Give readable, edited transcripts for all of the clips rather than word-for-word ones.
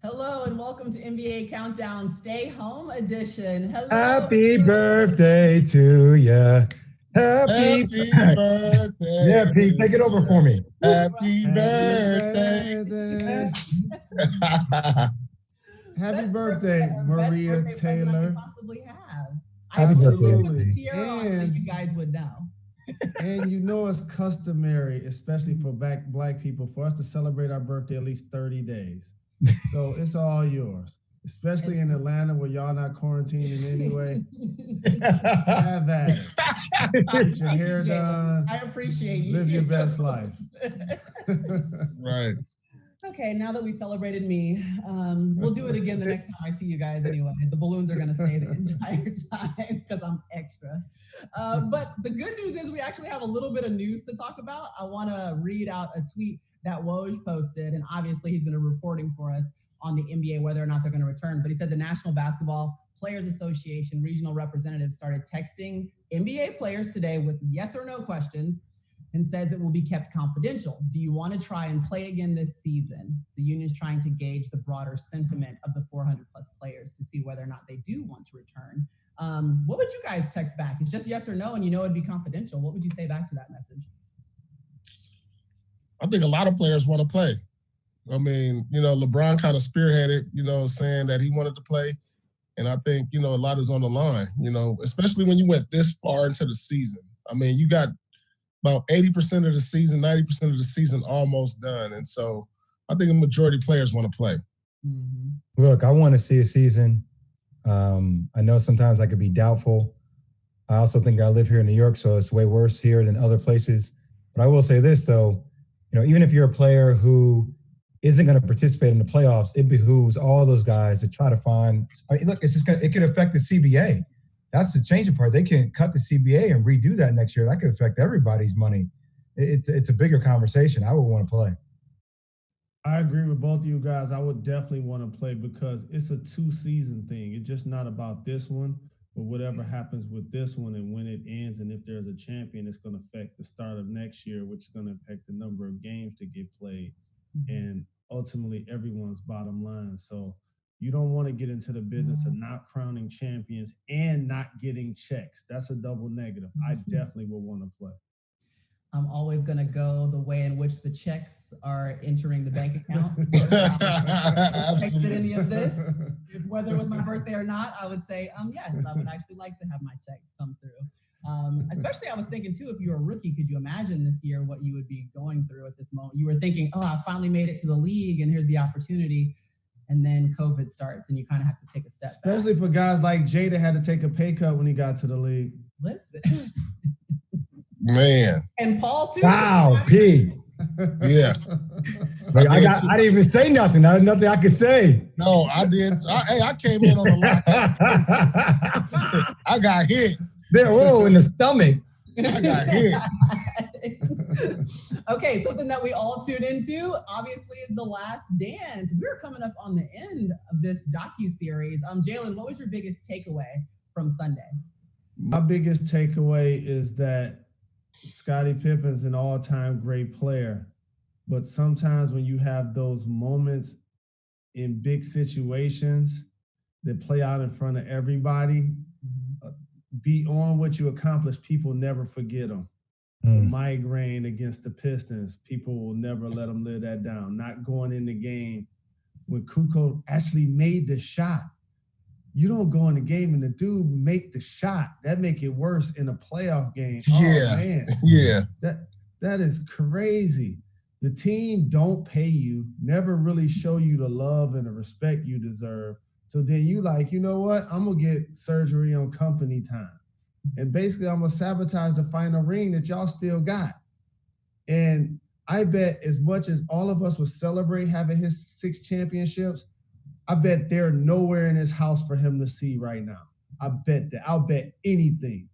Hello and welcome to NBA Countdown Stay Home Edition. Hello. Happy birthday to ya. Happy birthday. Yeah, Pete, take it over for me. Happy birthday. Happy birthday, Maria Taylor. Possibly have. Happy birthday. Tiara, you guys would know. And you know it's customary, especially for Black people, for us to celebrate our birthday at least 30 days. So it's all yours, especially in Atlanta where y'all not quarantining anyway. Have that. Get your hair done. I appreciate you. Live your best life. Right. Okay, now that we celebrated me, we'll do it again the next time I see you guys anyway. The balloons are going to stay the entire time because I'm extra. But the good news is we actually have a little bit of news to talk about. I want to read out a tweet that Woj posted, and obviously he's going to be reporting for us on the NBA whether or not they're going to return. But he said the National Basketball Players Association regional representatives started texting NBA players today with yes or no questions and says it will be kept confidential. Do you want to try and play again this season? The union's trying to gauge the broader sentiment of the 400 plus players to see whether or not they do want to return. What would you guys text back? It's just yes or no, and you know it'd be confidential. What would you say back to that message? I think a lot of players want to play. I mean, LeBron kind of spearheaded, saying that he wanted to play. And I think, a lot is on the line, especially when you went this far into the season. I mean, you got about 80% of the season, 90% of the season almost done. And so I think the majority of players want to play. Mm-hmm. Look, I want to see a season. I know sometimes I could be doubtful. I also think I live here in New York, so it's way worse here than other places. But I will say this, though. Even if you're a player who isn't going to participate in the playoffs, it behooves all those guys to try to find. Look, it could affect the CBA. That's the changing part. They can cut the CBA and redo that next year. That could affect everybody's money. It's a bigger conversation. I would want to play. I agree with both of you guys. I would definitely want to play because it's a 2-season thing. It's just not about this one. But whatever happens with this one and when it ends and if there's a champion, it's going to affect the start of next year, which is going to affect the number of games to get played and ultimately everyone's bottom line. So you don't want to get into the business of not crowning champions and not getting checks. That's a double negative. I definitely will want to play. I'm always going to go the way in which the checks are entering the bank account. Any of this, whether it was my birthday or not, I would say, yes, I would actually like to have my checks come through. Especially I was thinking too, if you were a rookie, could you imagine this year what you would be going through at this moment? You were thinking, I finally made it to the league and here's the opportunity. And then COVID starts and you kind of have to take a step back. Especially for guys like Jay that had to take a pay cut when he got to the league. Listen. Man. And Paul too. Wow, P. Yeah. I didn't even say nothing. There was nothing I could say. No, I did. I came in on the lock. I got hit. Whoa, in the stomach. I got hit. Okay, something that we all tune into, obviously, is The Last Dance. We're coming up on the end of this docuseries. Jalen, what was your biggest takeaway from Sunday? My biggest takeaway is that Scottie Pippen's an all-time great player, but sometimes when you have those moments in big situations that play out in front of everybody, beyond what you accomplish, people never forget them. The migraine against the Pistons, people will never let them live that down. Not going in the game when Kukoc actually made the shot. You don't go in the game and the dude make the shot. That make it worse in a playoff game. Yeah. Oh, man. Yeah. That is crazy. The team don't pay you, never really show you the love and the respect you deserve. So then you like, you know what? I'm going to get surgery on company time. And basically I'm going to sabotage the final ring that y'all still got. And I bet as much as all of us would celebrate having his 6 championships, I bet they're nowhere in his house for him to see right now. I bet that. I'll bet anything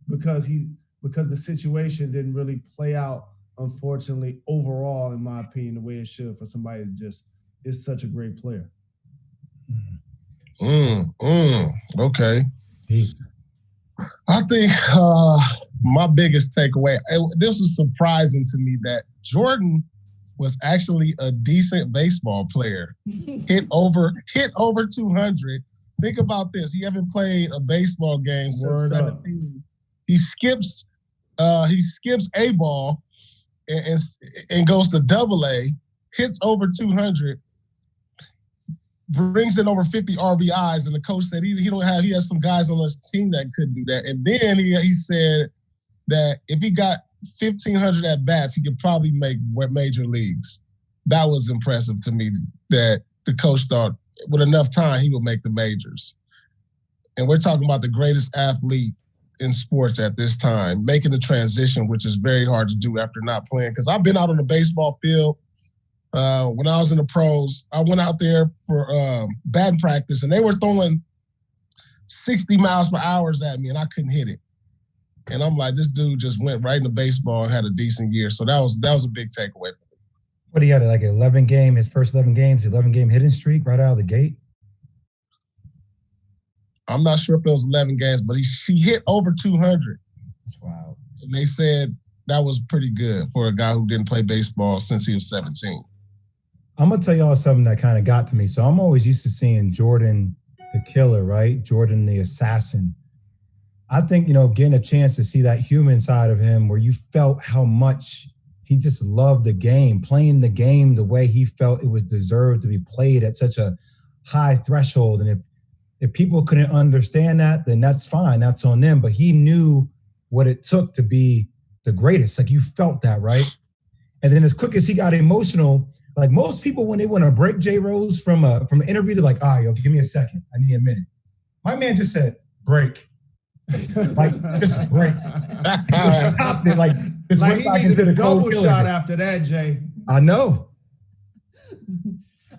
because the situation didn't really play out, unfortunately, overall, in my opinion, the way it should for somebody that just is such a great player. Okay. I think my biggest takeaway, this was surprising to me that Jordan was actually a decent baseball player. hit over 200. Think about this. He haven't played a baseball game since 17. He skips A ball and goes to AA, hits over 200, brings in over 50 RBIs, and the coach said he has some guys on his team that couldn't do that. And then he said that if he got 1,500 at bats, he could probably make major leagues. That was impressive to me, that the coach thought with enough time he would make the majors. And we're talking about the greatest athlete in sports at this time, making the transition, which is very hard to do after not playing. Because I've been out on the baseball field when I was in the pros. I went out there for batting practice, and they were throwing 60 miles per hour at me, and I couldn't hit it. And I'm like, this dude just went right into baseball and had a decent year. So that was a big takeaway for me. What he had, like his first 11 games, 11-game hitting streak right out of the gate? I'm not sure if it was 11 games, but she hit over 200. That's wild. And they said that was pretty good for a guy who didn't play baseball since he was 17. I'm going to tell y'all something that kind of got to me. So I'm always used to seeing Jordan the killer, right? Jordan the assassin. I think, getting a chance to see that human side of him where you felt how much he just loved the game, playing the game the way he felt it was deserved to be played at such a high threshold. And if people couldn't understand that, then that's fine. That's on them. But he knew what it took to be the greatest. Like, you felt that, right? And then as quick as he got emotional, like most people, when they want to break J. Rose from an interview, they're like, yo, give me a second. I need a minute. My man just said, break. Like, just break. Like, just like went he back needed into a the cold double killer. shot after that, Jay. I know.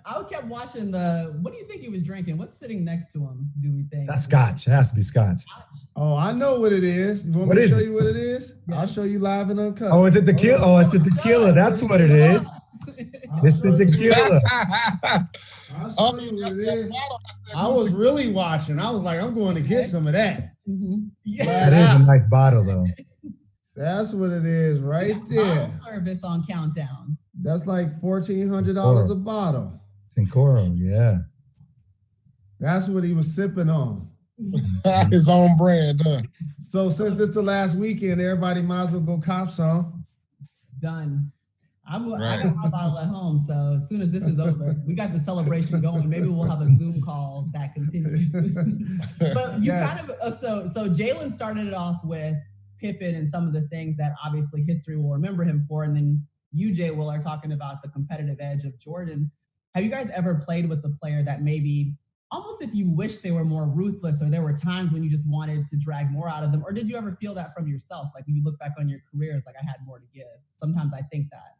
I kept watching what do you think he was drinking? What's sitting next to him, do we think? That's scotch. It has to be scotch. Oh, I know what it is. You want me to show you what it is? Yeah. I'll show you live and uncut. Oh, is it tequila? Oh, it's the tequila. That's what it is. It's the tequila. I'll show you what it is. I was really watching. I was like, I'm going to get some of that. Mm-hmm. Yeah. That is a nice bottle, though. That's what it is right there. Service on Countdown. That's like $1,400 a bottle. Sincoro, yeah. That's what he was sipping on. His own brand, huh? So since it's the last weekend, everybody might as well go cop some. Done. I got my bottle at home, so as soon as this is over, we got the celebration going. Maybe we'll have a Zoom call that continues. But you kind of so Jalen started it off with Pippen and some of the things that obviously history will remember him for, and then you, Jay, Will, are talking about the competitive edge of Jordan. Have you guys ever played with a player that maybe almost if you wish they were more ruthless, or there were times when you just wanted to drag more out of them? Or did you ever feel that from yourself? Like when you look back on your career, it's like I had more to give. Sometimes I think that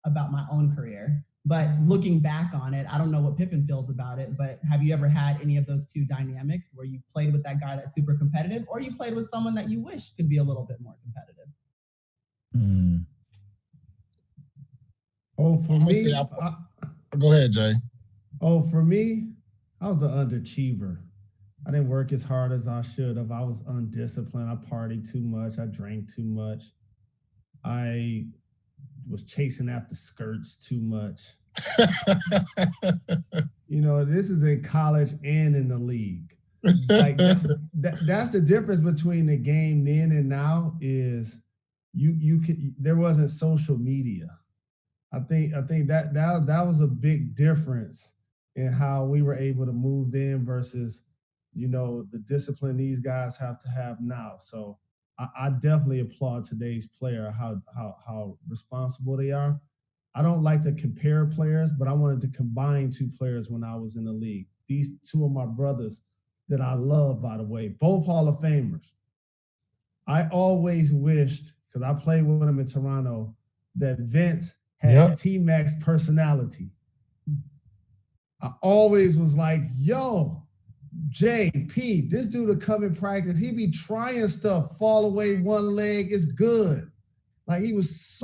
about my own career. But looking back on it, I don't know what Pippen feels about it, but have you ever had any of those two dynamics where you played with that guy that's super competitive, or you played with someone that you wish could be a little bit more competitive? Oh, for me, go ahead, Jay. Oh, for me, I was an underachiever. I didn't work as hard as I should have. I was undisciplined. I partied too much. I drank too much. I was chasing after skirts too much. This is in college and in the league. Like that's the difference between the game then and now is there wasn't social media. I think that was a big difference in how we were able to move then versus, the discipline these guys have to have now. So I definitely applaud today's player, how responsible they are. I don't like to compare players, but I wanted to combine two players when I was in the league. These two of my brothers that I love, by the way, both Hall of Famers. I always wished, because I played with them in Toronto, that Vince had T-Mac's personality. I always was like, yo, JP, this dude will come in practice. He be trying stuff, fall away one leg, it's good. Like he was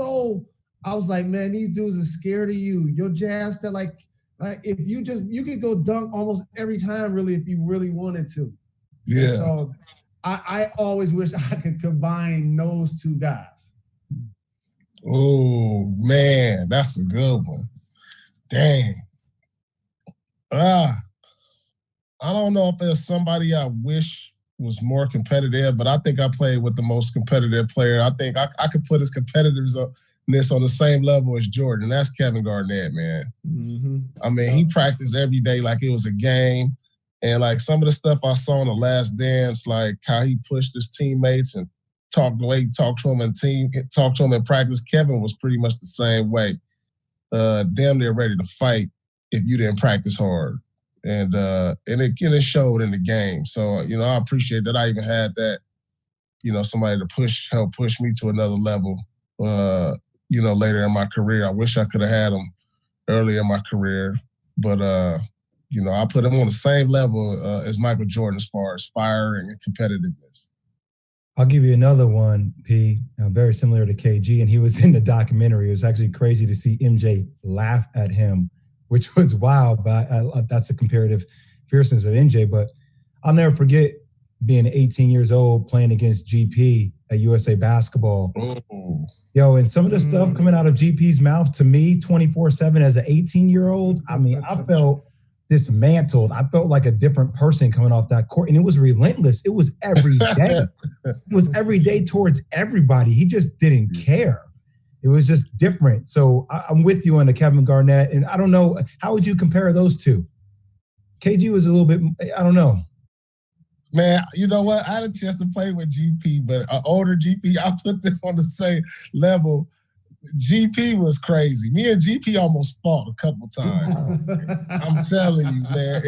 I was like, man, these dudes are scared of you. Your jab step, like if you could go dunk almost every time, really, if you really wanted to. Yeah. And so I always wish I could combine those two guys. Oh, man, that's a good one. Dang. I don't know if there's somebody I wish was more competitive, but I think I played with the most competitive player. I think I could put his competitiveness on the same level as Jordan. That's Kevin Garnett, man. Mm-hmm. I mean, he practiced every day like it was a game. And like some of the stuff I saw in The Last Dance, like how he pushed his teammates and talked the way he talked to him in practice. Kevin was pretty much the same way. Damn near ready to fight if you didn't practice hard. And it showed in the game. So, I appreciate that I even had that, somebody to help push me to another level, later in my career. I wish I could have had him earlier in my career. But, I put him on the same level as Michael Jordan as far as fire and competitiveness. I'll give you another one, P, very similar to KG, and he was in the documentary. It was actually crazy to see MJ laugh at him, which was wild, but that's a comparative fierceness of MJ. But I'll never forget being 18 years old playing against GP at USA Basketball. Oh. Yo, and some of the stuff coming out of GP's mouth to me 24/7 as an 18-year-old, I mean, I felt dismantled. I felt like a different person coming off that court, and it was relentless. It was every day. It was every day towards everybody. He just didn't care. It was just different. So I'm with you on the Kevin Garnett, and I don't know, how would you compare those two? KG was a little bit, I don't know. Man, you know what? I had a chance to play with GP, but an older GP, I put them on the same level. GP was crazy. Me and GP almost fought a couple times. I'm telling you, man.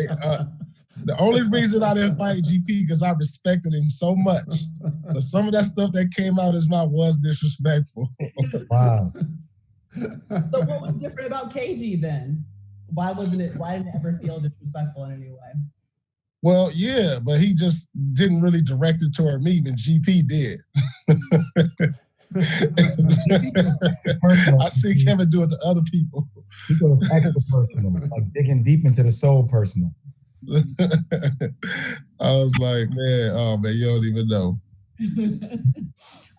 The only reason I didn't fight GP because I respected him so much. But some of that stuff that came out of his mouth was disrespectful. Wow. So what was different about KG then? Why didn't it ever feel disrespectful in any way? Well, yeah, but he just didn't really direct it toward me, but GP did. I see Kevin do it to other people. He goes extra personal, like digging deep into the soul personal. I was like, man, you don't even know.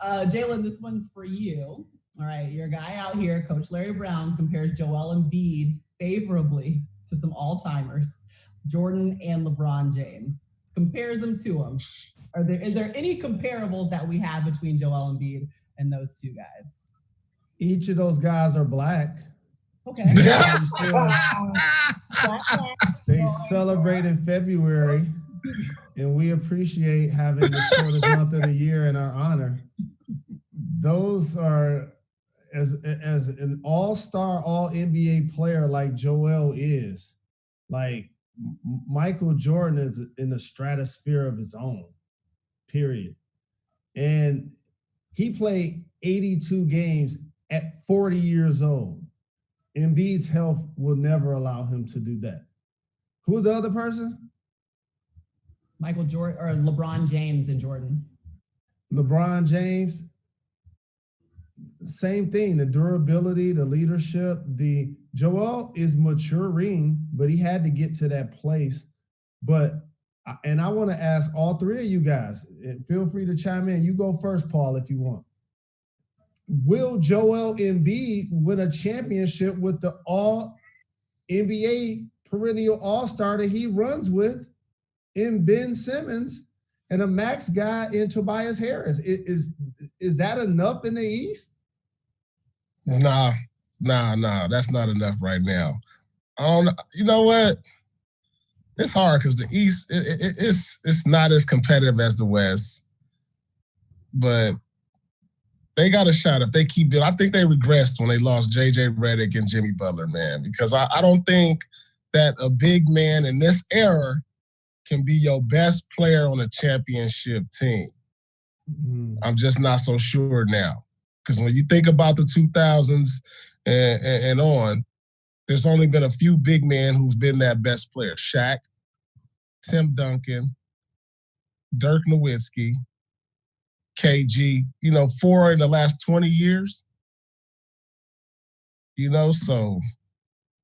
Jalen, this one's for you. All right, your guy out here, Coach Larry Brown, compares Joel Embiid favorably to some all-timers, Jordan and LeBron James. Compares them to them. Is there any comparables that we have between Joel Embiid and those two guys? Each of those guys are black. Okay. They celebrate in February, and we appreciate having the shortest month of the year in our honor. Those are, as an all-star, all-NBA player like Joel is, like Michael Jordan is in a stratosphere of his own, period. And he played 82 games at 40 years old. Embiid's health will never allow him to do that. Who's the other person? Michael Jordan or LeBron James and Jordan. LeBron James, same thing, the durability, the leadership. The Joel is maturing, but he had to get to that place. And I want to ask all three of you guys, and feel free to chime in. You go first, Paul, if you want. Will Joel Embiid win a championship with the all-NBA perennial all-star that he runs with in Ben Simmons and a max guy in Tobias Harris? Is that enough in the East? Nah, that's not enough right now. You know what? It's hard because the East, it's not as competitive as the West, but they got a shot if they keep it. I think they regressed when they lost J.J. Redick and Jimmy Butler, man, because I don't think that a big man in this era can be your best player on a championship team. Mm-hmm. I'm just not so sure now. Because when you think about the 2000s and on, there's only been a few big men who've been that best player. Shaq, Tim Duncan, Dirk Nowitzki, KG, 4 in the last 20 years. So.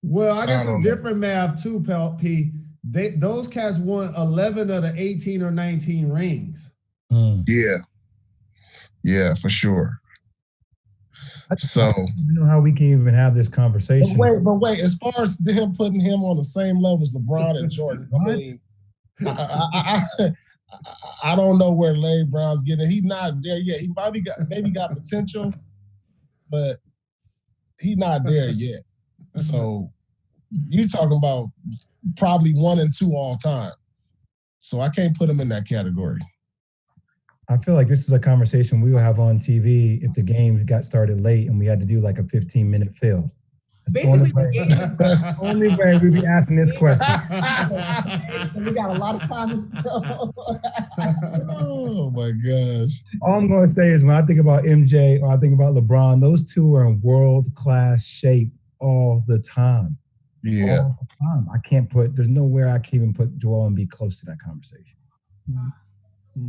Well, I got some different math too, P. Those cats won 11 of the 18 or 19 rings. Yeah, for sure. So I don't even know how we can even have this conversation. But wait, as far as him putting him on the same level as LeBron and Jordan, I mean, I don't know where Larry Brown's getting. He's not there yet. He maybe got potential, but he's not there yet. So you're talking about probably 1 and 2 all time. So I can't put him in that category. I feel like this is a conversation we will have on TV if the game got started late and we had to do like a 15-minute fill. Basically, the only way we'd be asking this question. So we got a lot of time to fill. Oh my gosh. All I'm going to say is when I think about MJ or I think about LeBron, those two are in world-class shape all the time. Yeah. All the time. There's nowhere I can even put Joel Embiid close to that conversation. Mm-hmm.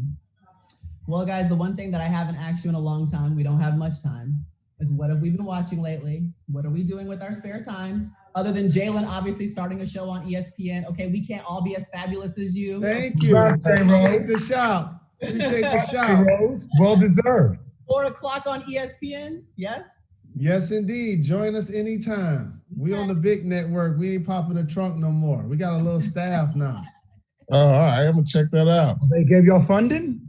Well, guys, the one thing that I haven't asked you in a long time, we don't have much time, is what have we been watching lately? What are we doing with our spare time? Other than Jalen obviously starting a show on ESPN. Okay, we can't all be as fabulous as you. Thank you. Appreciate the shout. Appreciate the shout. Well deserved. 4:00 on ESPN, yes? Yes, indeed. Join us anytime. We on the big network. We ain't popping the trunk no more. We got a little staff now. Oh, all right. I'm going to check that out. They gave y'all funding?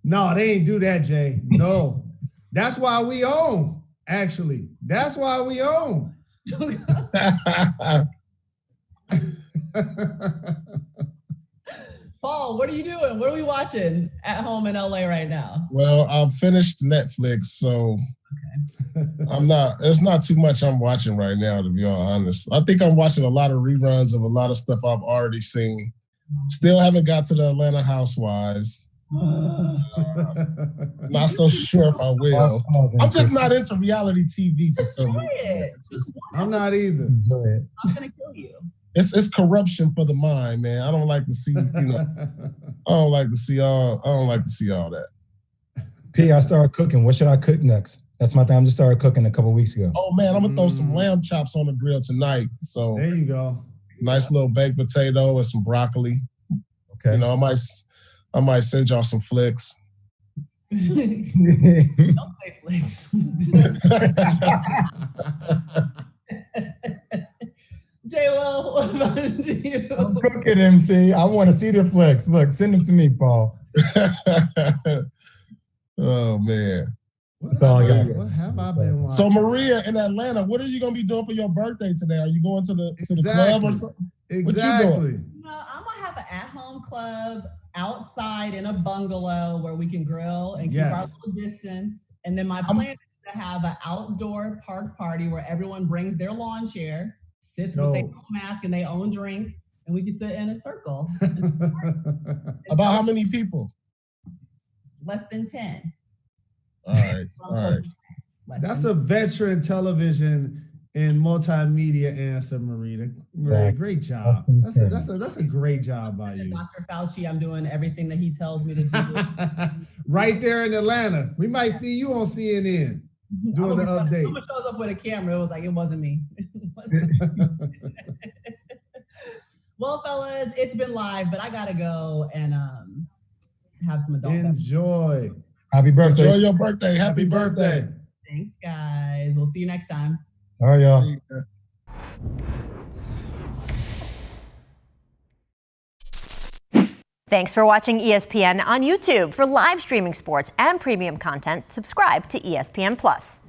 No, they ain't do that, Jay. No. That's why we own, actually. That's why we own. Paul, what are you doing? What are we watching at home in LA right now? Well, I've finished Netflix, so it's not too much I'm watching right now, to be honest. I think I'm watching a lot of reruns of a lot of stuff I've already seen. Still haven't got to the Atlanta Housewives. Not so sure if I will. I'm just not into reality TV for some reason. I'm not either. I'm gonna kill you. It's corruption for the mind, man. I don't like to see, I don't like to see all that. P, I started cooking. What should I cook next? That's my thing. I just started cooking a couple weeks ago. Oh man, I'm gonna throw some lamb chops on the grill tonight. So there you go. Nice little baked potato and some broccoli. Okay. I might send y'all some flicks. Don't say flicks. J-Lo, what about you? I'm cooking, MT. I want to see the flicks. Look, send them to me, Paul. Oh, man. That's all I got. What have I been watching? So, Maria, in Atlanta, what are you going to be doing for your birthday today? Are you going to the club or something? Exactly. What you doing? No, I'm going to have an at-home club outside in a bungalow where we can grill and keep our little distance. And then my plan is to have an outdoor park party where everyone brings their lawn chair, sits with their own mask and their own drink, and we can sit in a circle. About how many people? Less than 10. All right. That's a veteran television and multimedia answer, Maria. Great job. That's a great job by you. Dr. Fauci, I'm doing everything that he tells me to do. Right there in Atlanta. We might see you on CNN doing the update. Someone shows up with a camera. It was like, it wasn't me. Well, fellas, it's been live, but I gotta go and have some adult enjoy. Happy birthday. Enjoy your birthday. Happy birthday. Thanks, guys. We'll see you next time. All right, y'all. Thanks for watching ESPN on YouTube. For live streaming sports and premium content, subscribe to ESPN+.